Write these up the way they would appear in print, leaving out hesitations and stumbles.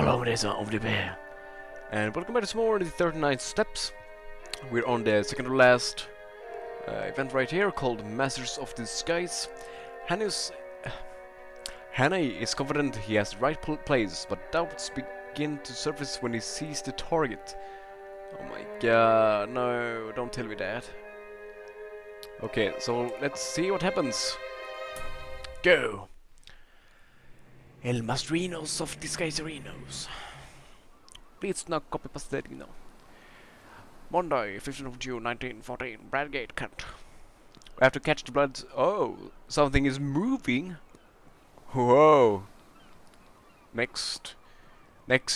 Follow this of the bear. And welcome back to some more of the 39 steps. We're on the second to last event right here called Masters of the Skies. Hannay is confident he has the right place, but doubts begin to surface when he sees the target. Oh my god, no, don't tell me that. Okay, so let's see what happens. Go! El Mastrinos of the Skies-Arinos. Please not copy Pastelino. Monday, 15th of June 1914, Bradgate, Kent. I have to catch the blood. Oh, something is moving. Whoa. Next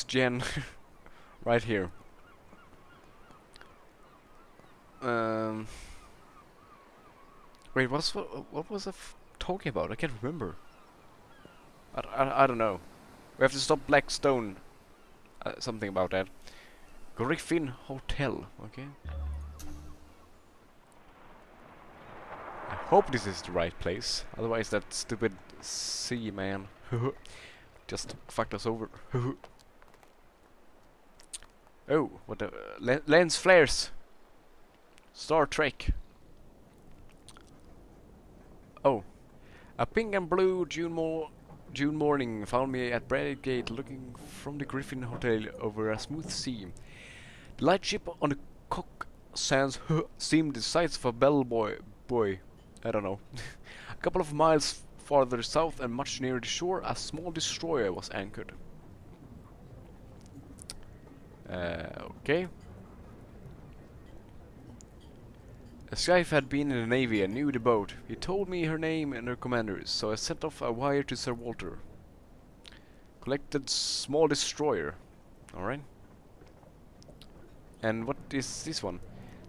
gen. Right here. Wait, what was I talking about? I can't remember. I don't know. We have to stop Blackstone. Something about that. Griffin Hotel. Okay. I hope this is the right place. Otherwise, that stupid sea man just fucked us over. Oh, what the lens flares. Star Trek. Oh, a pink and blue June morning found me at Bradgate looking from the Griffin Hotel over a smooth sea. The lightship on the Cock Sands seemed the size of a bellboy. I don't know. A couple of miles farther south and much nearer the shore, a small destroyer was anchored. Okay. Skyfe had been in the Navy and knew the boat. He told me her name and her commanders, so I sent off a wire to Sir Walter. Collected small destroyer. Alright. And what is this one?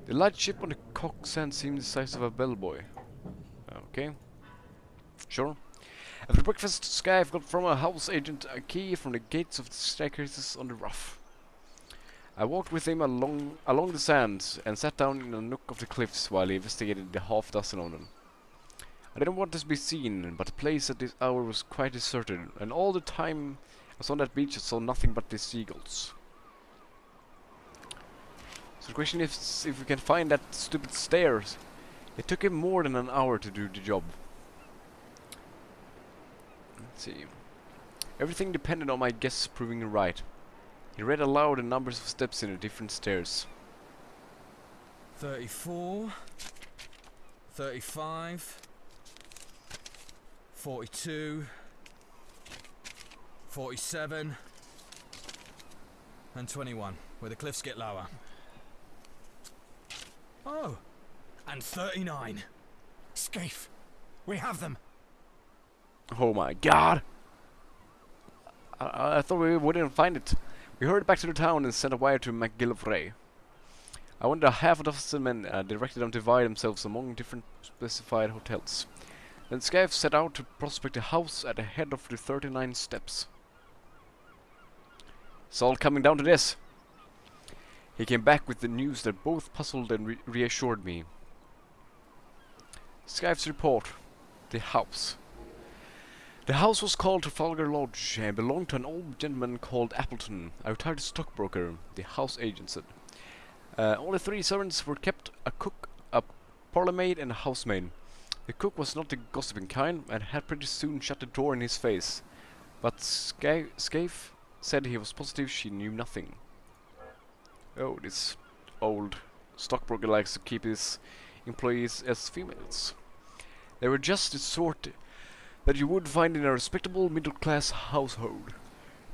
The lightship on the Cock Sand seemed the size of a bellboy. Okay. Sure. After breakfast, Skyfe got from a house agent a key from the gates of the staircases on the Rough. I walked with him along the sands and sat down in a nook of the cliffs while he investigated the half dozen of them. I didn't want to be seen, but the place at this hour was quite deserted, and all the time I was on that beach I saw nothing but the seagulls. So the question is if we can find that stupid stairs. It took him more than an hour to do the job. Let's see. Everything depended on my guess proving right. He read aloud the numbers of steps in the different stairs. 34, 35, 42, 47, and 21, where the cliffs get lower. Oh, and 39. Scafe, we have them. Oh my god! I thought we wouldn't find it. We hurried back to the town and sent a wire to McGillivray. I wanted a half a dozen men, directed them to divide themselves among different specified hotels. Then Skyfe set out to prospect a house at the head of the 39 steps. It's all coming down to this. He came back with the news that both puzzled and reassured me. Skyfe's report. The house. The house was called Trafalgar Lodge and belonged to an old gentleman called Appleton, a retired stockbroker, the house agent said. Only 3 servants were kept, a cook, a parlourmaid and a housemaid. The cook was not the gossiping kind and had pretty soon shut the door in his face. But Scafe said he was positive she knew nothing. Oh, this old stockbroker likes to keep his employees as females. They were just the sort that you would find in a respectable middle-class household.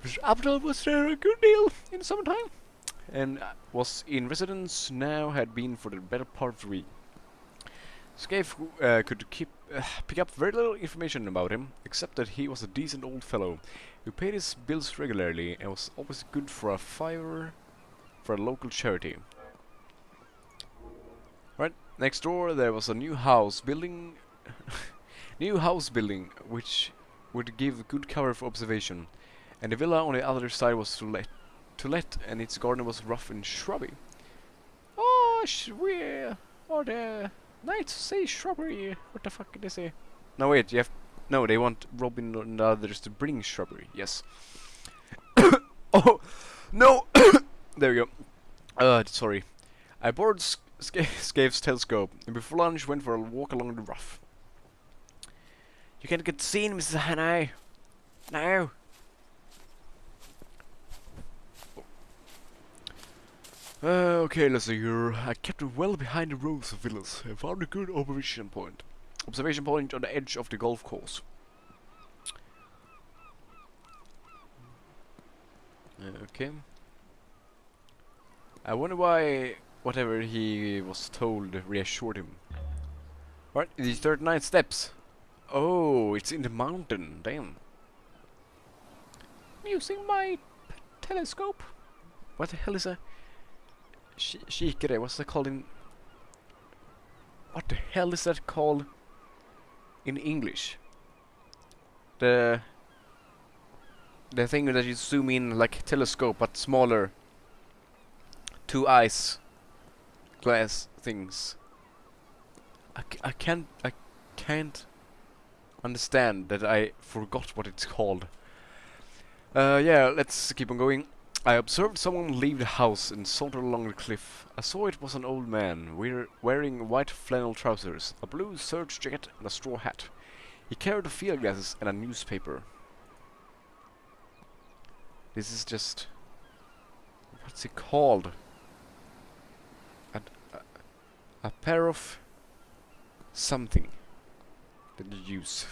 Mr. Appleton was there a good deal in the summertime, and was in residence now, had been for the better part of the week. Scafe could pick up very little information about him, except that he was a decent old fellow, who paid his bills regularly and was always good for a fiver for a local charity. Right, next door there was a new house building which would give good cover for observation, and the villa on the other side was to let, and its garden was rough and shrubby. Oh, the knights say shrubbery. What the fuck did they say? No wait, no, they want Robin and the others to bring shrubbery. Yes. No! No! There we go. Sorry. I borrowed Scave's telescope, and before lunch went for a walk along the rough. You can't get seen, Mrs. Hannay. No! Okay, let's see here. I kept it well behind the rows of villas and found a good observation point. Observation point on the edge of the golf course. Okay. I wonder why whatever he was told reassured him. What? These 39 steps. Oh, it's in the mountain. Damn. Using my telescope. What the hell is a kikare? What's that called in? What the hell is that called in English? The thing that you zoom in like telescope but smaller. 2 eyes glass things. I can't understand that I forgot what it's called. Yeah, let's keep on going. I observed someone leave the house and saunter along the cliff. I saw it was an old man wearing white flannel trousers, a blue serge jacket and a straw hat. He carried field glasses and a newspaper. This is just... what's it called? A pair of... something that you use.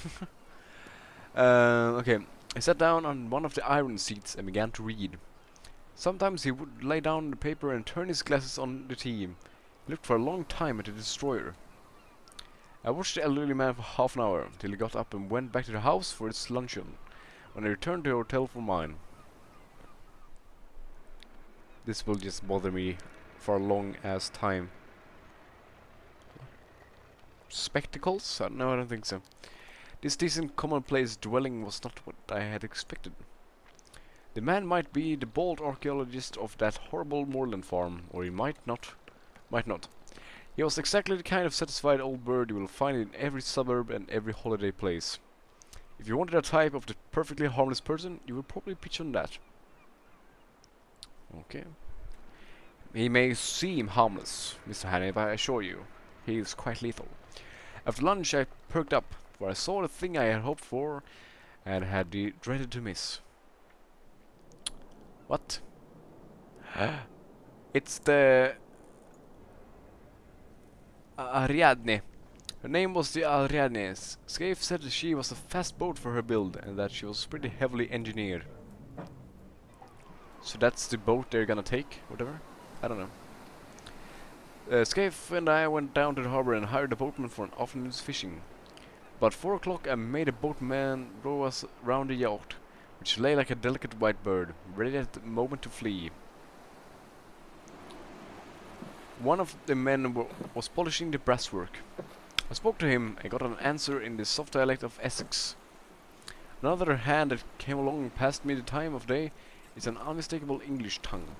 Okay, I sat down on one of the iron seats and began to read. Sometimes he would lay down the paper and turn his glasses on the tea. He looked for a long time at the destroyer. I watched the elderly man for half an hour, till he got up and went back to the house for his luncheon, when I returned to the hotel for mine. This will just bother me for a long ass time. Spectacles? No, I don't think so. This decent commonplace dwelling was not what I had expected. The man might be the bald archaeologist of that horrible moorland farm, or he might not. He was exactly the kind of satisfied old bird you will find in every suburb and every holiday place. If you wanted a type of the perfectly harmless person, you would probably pitch on that. Okay. He may seem harmless, Mr. Hannay, but I assure you, he is quite lethal. After lunch I perked up, for I saw the thing I had hoped for, and had dreaded to miss. What? It's the... Ariadne. Her name was the Ariadne. Scaife said that she was a fast boat for her build, and that she was pretty heavily engineered. So that's the boat they're gonna take, whatever? I don't know. Scaife and I went down to the harbor and hired a boatman for an afternoon's fishing. About 4 o'clock I made a boatman row us round the yacht, which lay like a delicate white bird, ready at the moment to flee. One of the men was polishing the brasswork. I spoke to him and got an answer in the soft dialect of Essex. Another hand that came along and passed me the time of day is an unmistakable English tongue.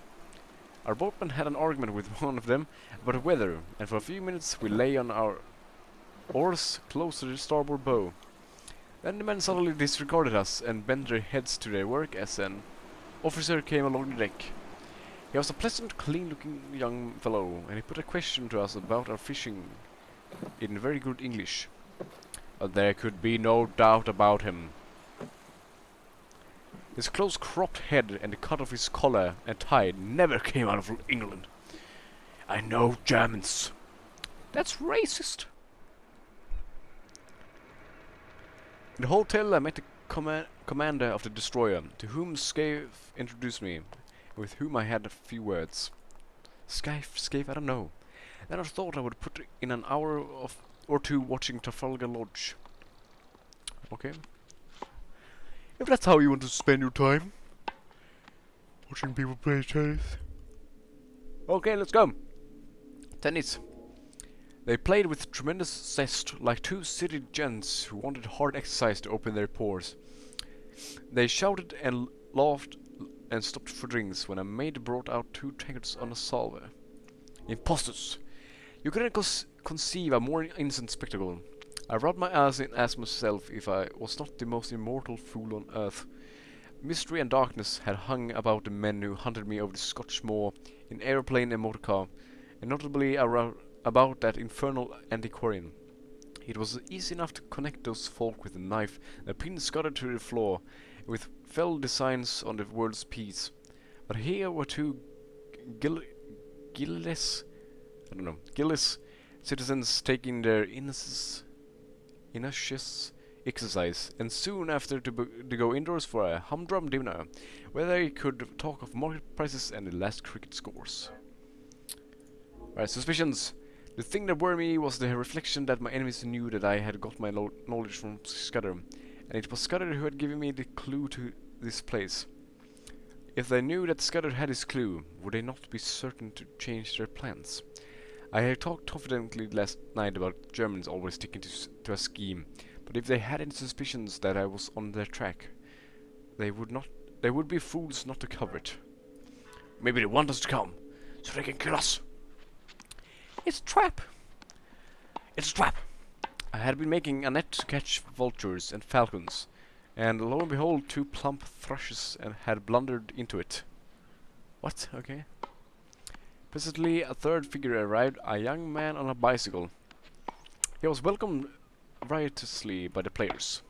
Our boatman had an argument with one of them about the weather, and for a few minutes we lay on our oars close to the starboard bow. Then the men suddenly disregarded us and bent their heads to their work as an officer came along the deck. He was a pleasant, clean-looking young fellow, and he put a question to us about our fishing in very good English. But there could be no doubt about him. His close-cropped head and the cut of his collar and tie never came out of England. I know Germans. That's racist. In the hotel I met the commander of the destroyer, to whom Scaife introduced me, with whom I had a few words. Scaife, I don't know. Then I thought I would put in an hour or two watching Trafalgar Lodge. Okay. If that's how you want to spend your time, watching people play tennis. Okay, let's go. Tennis. They played with tremendous zest, like two city gents who wanted hard exercise to open their pores. They shouted and laughed and stopped for drinks when a maid brought out 2 tankards on a salver. Impostors! You couldn't conceive a more innocent spectacle. I rubbed my eyes and asked myself if I was not the most immortal fool on earth. Mystery and darkness had hung about the men who hunted me over the Scotch moor in aeroplane and motorcar, and notably about that infernal antiquarian. It was easy enough to connect those folk with a knife that pinned Scudder to the floor, with fell designs on the world's peace. But here were two Gillis citizens taking their innocuous exercise, and soon after to go indoors for a humdrum dinner, where they could talk of market prices and the last cricket scores. Right, suspicions. The thing that worried me was the reflection that my enemies knew that I had got my knowledge from Scudder, and it was Scudder who had given me the clue to this place. If they knew that Scudder had his clue, would they not be certain to change their plans? I had talked confidently last night about Germans always sticking to a scheme, but if they had any suspicions that I was on their track, they would be fools not to cover it. Maybe they want us to come, so they can kill us. It's a trap! It's a trap! I had been making a net to catch vultures and falcons, and lo and behold, two plump thrushes had blundered into it. What? Okay. Presently, a third figure arrived, a young man on a bicycle. He was welcomed riotously by the players.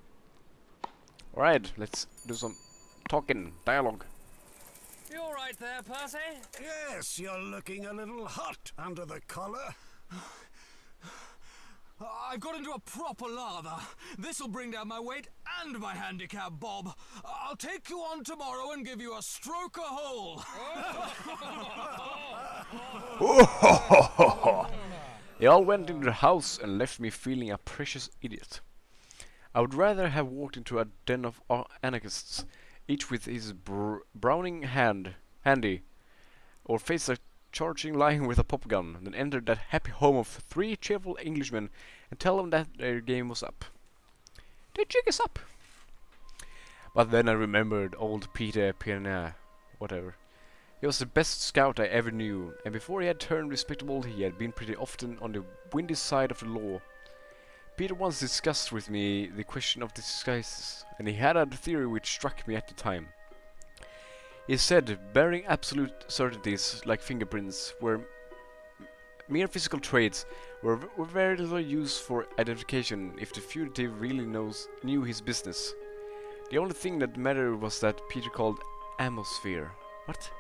Alright, let's do some talking, dialogue. You all right there, Percy? Yes, you're looking a little hot under the collar. I got into a proper lather. This'll bring down my weight and my handicap, Bob. I'll take you on tomorrow and give you a stroke a hole. They all went into the house and left me feeling a precious idiot. I would rather have walked into a den of anarchists, each with his Browning handy, or faced a charging lion with a pop gun, than entered that happy home of three cheerful Englishmen and tell them that their game was up. Their jig is up. But then I remembered old Peter Piernat, whatever. He was the best scout I ever knew, and before he had turned respectable he had been pretty often on the windy side of the law. Peter once discussed with me the question of disguises, and he had a theory which struck me at the time. He said, bearing absolute certainties like fingerprints were mere physical traits were very little use for identification if the fugitive really knew his business. The only thing that mattered was that Peter called atmosphere. What?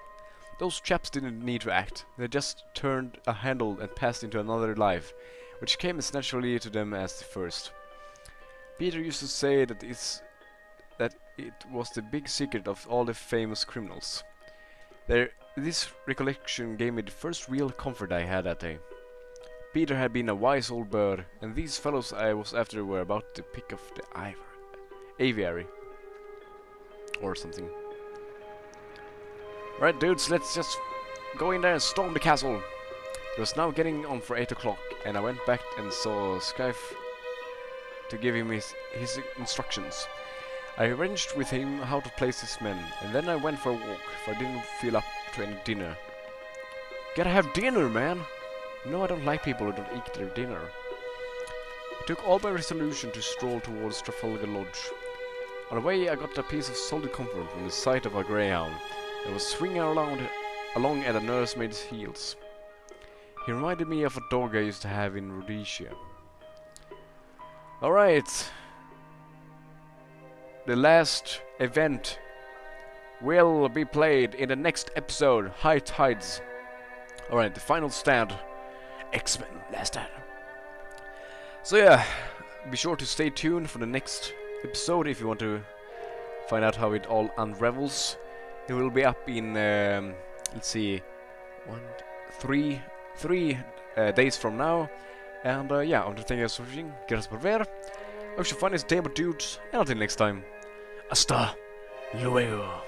Those chaps didn't need to act. They just turned a handle and passed into another life, which came as naturally to them as the first. Peter used to say that it was the big secret of all the famous criminals. This recollection gave me the first real comfort I had that day. Peter had been a wise old bird, and these fellows I was after were about to pick off the aviary. Or something. Right, dudes, let's just go in there and storm the castle. It was now getting on for 8 o'clock, and I went back and saw Skyf to give him his instructions. I arranged with him how to place his men, and then I went for a walk, for I didn't feel up to any dinner. Gotta have dinner, man! No, I don't like people who don't eat their dinner. It took all my resolution to stroll towards Trafalgar Lodge. On the way I got a piece of solid comfort from the sight of a greyhound that was swinging along at a nursemaid's heels. He reminded me of a dog I used to have in Rhodesia. Alright. The last event will be played in the next episode, High Tides. Alright, the final stand. X-Men Last Stand. So yeah, be sure to stay tuned for the next episode if you want to find out how it all unravels. It will be up in, let's see, 3 days from now. And yeah, om du tänker så ring, gracias por ver. I wish you find this day, dudes, and until next time, hasta luego.